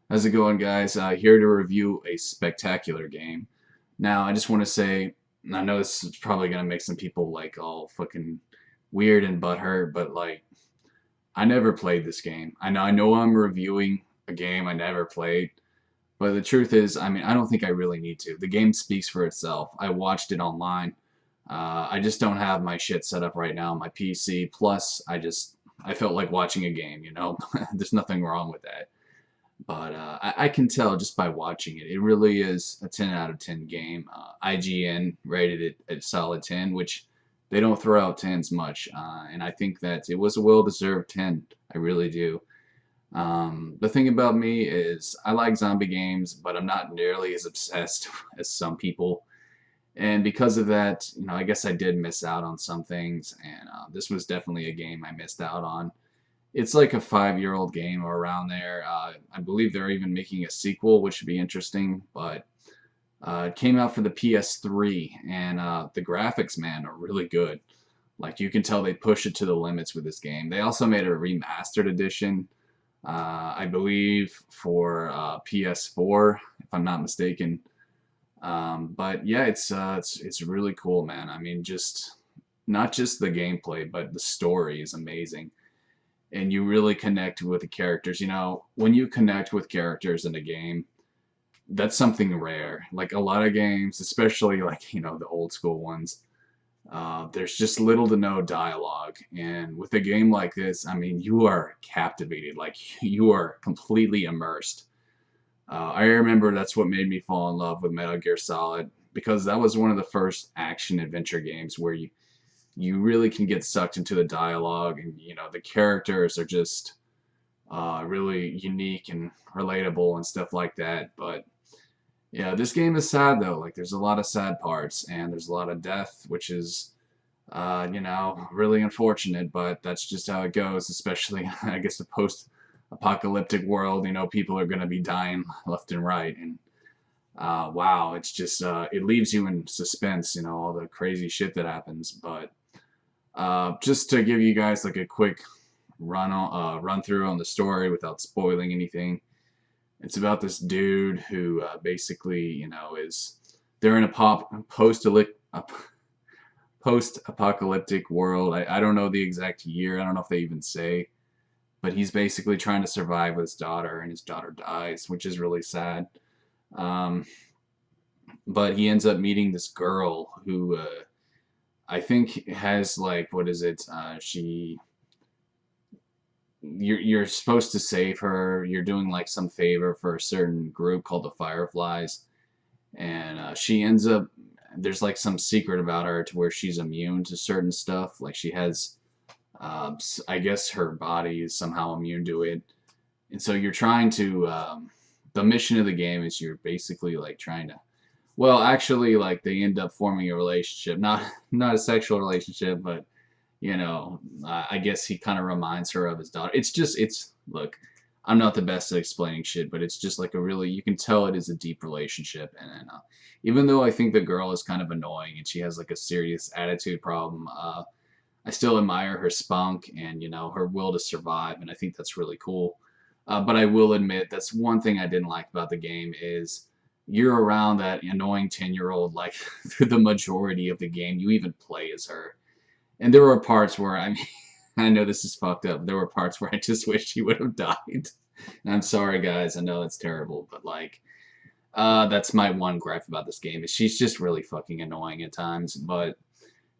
How's it going, guys? Here to review a spectacular game. Now, I just want to say, I know this is probably gonna make some people like all fucking weird and butthurt, but like, I never played this game. I know I'm reviewing a game I never played, but the truth is, I mean, I don't think I really need to. The game speaks for itself. I watched it online. I just don't have my shit set up right now on my PC. Plus, I felt like watching a game. There's nothing wrong with that. But I can tell just by watching it. It really is a 10 out of 10 game. IGN rated it a solid 10, which they don't throw out 10s much. And I think that it was a well-deserved 10. I really do. The thing about me is I like zombie games, but I'm not nearly as obsessed as some people. And because of that, I guess I did miss out on some things. And this was definitely a game I missed out on. It's like a 5-year-old game or around there. I believe they're even making a sequel, which should be interesting. But it came out for the PS3, and the graphics, man, are really good. Like you can tell they push it to the limits with this game. They also made a remastered edition, I believe, for PS4, if I'm not mistaken. But yeah, it's really cool, man. I mean, just not just the gameplay, but the story is amazing and you really connect with the characters. When you connect with characters in a game, that's something rare. Like a lot of games, especially like, the old school ones, there's just little to no dialogue. And with a game like this, I mean, you are captivated. Like you are completely immersed. I remember that's what made me fall in love with Metal Gear Solid because that was one of the first action adventure games where you really can get sucked into the dialogue and the characters are just really unique and relatable and stuff like that. But yeah, this game is sad though. Like there's a lot of sad parts and there's a lot of death, which is really unfortunate. But that's just how it goes. Especially, I guess, the post-apocalyptic world. People are gonna be dying left and right, and wow, it's just it leaves you in suspense. All the crazy shit that happens, but. Just to give you guys like a quick run through on the story without spoiling anything. It's about this dude who basically, is they're in a post-apocalyptic world. I don't know the exact year. I don't know if they even say, but he's basically trying to survive with his daughter, and his daughter dies, which is really sad. Um, but he ends up meeting this girl who I think has like what is it? You're supposed to save her. You're doing like some favor for a certain group called the Fireflies, and she ends up. There's like some secret about her to where she's immune to certain stuff. Like she has, I guess her body is somehow immune to it, and so you're trying to. The mission of the game is you're basically like trying to. Well, actually, like they end up forming a relationship, not a sexual relationship, but I guess he kind of reminds her of his daughter. Look, I'm not the best at explaining shit, but it's just like you can tell it is a deep relationship. And even though I think the girl is kind of annoying and she has like a serious attitude problem, I still admire her spunk and, her will to survive. And I think that's really cool. But I will admit that's one thing I didn't like about the game is you're around that annoying 10-year-old like through the majority of the game. You even play as her. And there were parts where, I mean, I know this is fucked up. There were parts where I just wish he would have died. And I'm sorry, guys. I know that's terrible, but like, that's my one gripe about this game is she's just really fucking annoying at times. But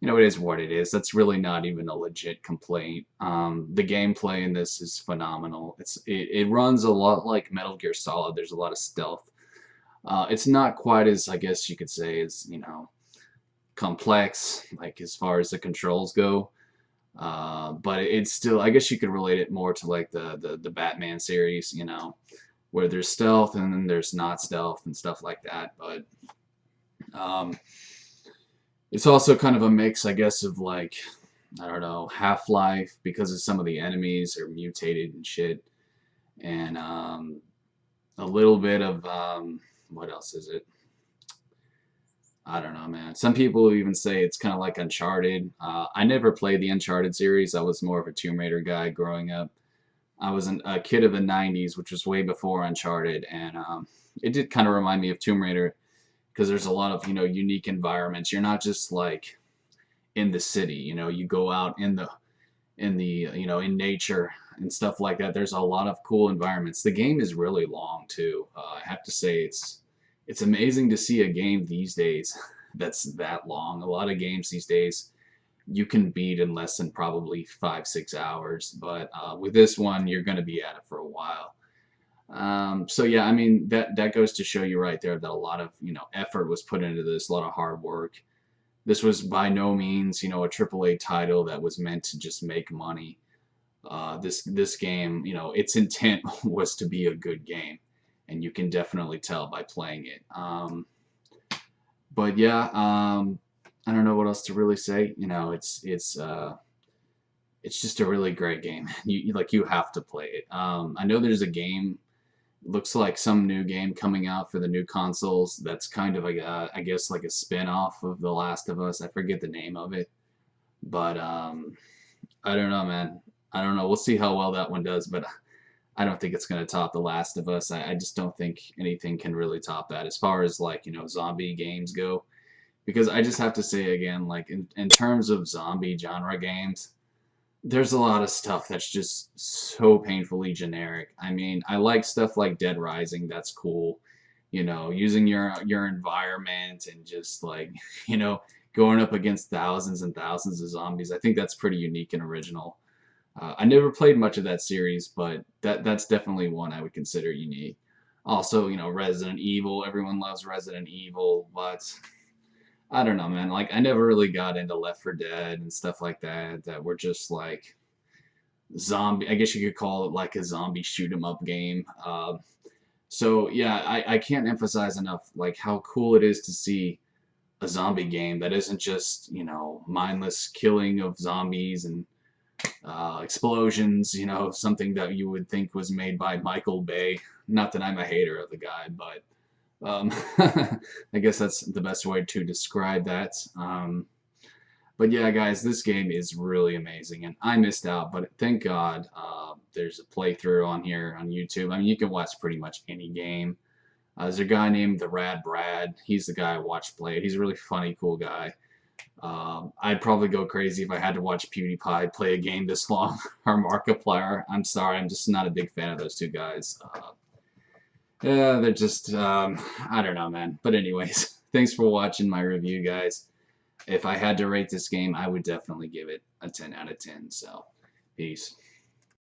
it is what it is. That's really not even a legit complaint. The gameplay in this is phenomenal. It runs a lot like Metal Gear Solid. There's a lot of stealth. It's not quite as I guess you could say as complex like as far as the controls go. But it's still, I guess you could relate it more to like the Batman series, where there's stealth and then there's not stealth and stuff like that. But um, it's also kind of a mix, I guess, of like, I don't know, Half-Life because of some of the enemies are mutated and shit. And a little bit of, what else is it? I don't know, man. Some people even say it's kind of like Uncharted. I never played the Uncharted series. I was more of a Tomb Raider guy growing up. I was a kid of the 90s, which was way before Uncharted, and it did kind of remind me of Tomb Raider because there's a lot of, unique environments. You're not just like in the city, you go out in nature and stuff like that. There's a lot of cool environments. The game is really long too. I have to say it's amazing to see a game these days that's that long. A lot of games these days you can beat in less than probably 5-6 hours, but with this one you're going to be at it for a while. So yeah, I mean that goes to show you right there that a lot of effort was put into this, a lot of hard work. This was by no means a AAA title that was meant to just make money. This game, its intent was to be a good game, and you can definitely tell by playing it. But yeah, I don't know what else to really say. It's just a really great game. You have to play it. I know there's a game, looks like some new game coming out for the new consoles that's kind of like I guess like a spin-off of The Last of Us. I forget the name of it, but I don't know, man. I don't know. We'll see how well that one does, but I don't think it's going to top The Last of Us. I just don't think anything can really top that as far as like zombie games go, because I just have to say again, like in terms of zombie genre games, there's a lot of stuff that's just so painfully generic. I mean, I like stuff like Dead Rising, that's cool. Using your environment and just like, you know, going up against thousands and thousands of zombies. I think that's pretty unique and original. I never played much of that series, but that's definitely one I would consider unique. Also, Resident Evil. Everyone loves Resident Evil, but I don't know, man. Like, I never really got into Left 4 Dead and stuff like that, that were just like zombie. I guess you could call it like a zombie shoot 'em up game. So yeah, I can't emphasize enough like how cool it is to see a zombie game that isn't just mindless killing of zombies and explosions. Something that you would think was made by Michael Bay. Not that I'm a hater of the guy, but um, I guess that's the best way to describe that. But yeah, guys, this game is really amazing, and I missed out, but thank God there's a playthrough on here on YouTube. I mean, you can watch pretty much any game. There's a guy named the Rad Brad. He's the guy I watched play it. He's a really funny, cool guy. I'd probably go crazy if I had to watch PewDiePie play a game this long, or Markiplier. I'm sorry, I'm just not a big fan of those two guys. Yeah, they're just, I don't know, man. But anyways, thanks for watching my review, guys. If I had to rate this game, I would definitely give it a 10 out of 10. So, peace.